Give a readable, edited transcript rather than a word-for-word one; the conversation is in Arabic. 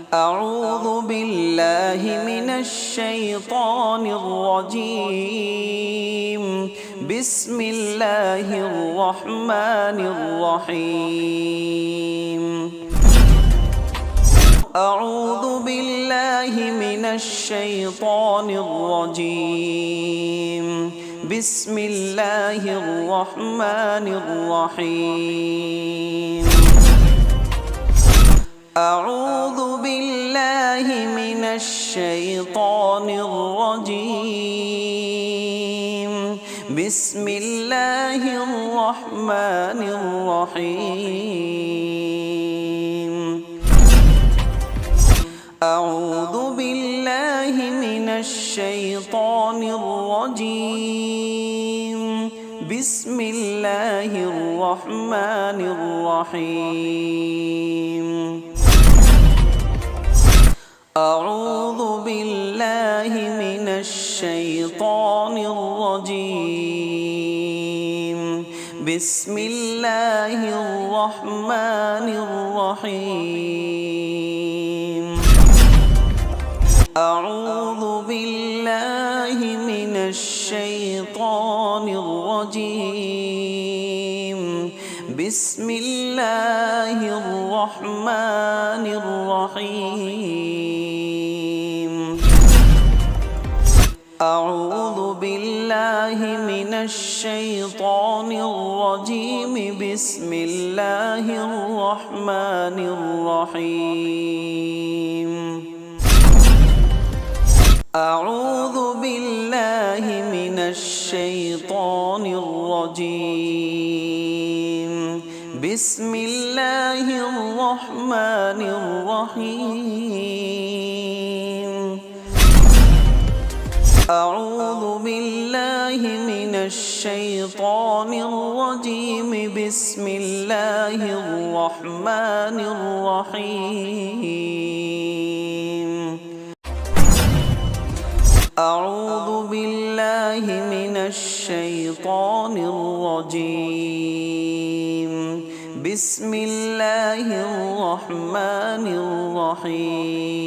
أعوذ بالله من الشيطان الرجيم. بسم الله الرحمن الرحيم. أعوذ بالله من الشيطان الرجيم. بسم الله الرحمن الرحيم. أعوذ بالله من الشيطان الرجيم. بسم الله الرحمن الرحيم. أعوذ بالله من الشيطان الرجيم. بسم الله الرحمن الرحيم. أعوذ بالله من الشيطان الرجيم. بسم الله الرحمن الرحيم. أعوذ بالله من الشيطان الرجيم. بسم الله الرحمن الرحيم. أعوذ بالله من الشيطان الرجيم. بسم الله الرحمن الرحيم. أعوذ بالله من الشيطان الرجيم. بسم الله الرحمن الرحيم. أعوذ بالله من الشيطان الرجيم. بسم الله الرحمن الرحيم. أعوذ بالله من الشيطان الرجيم. بسم الله الرحمن الرحيم.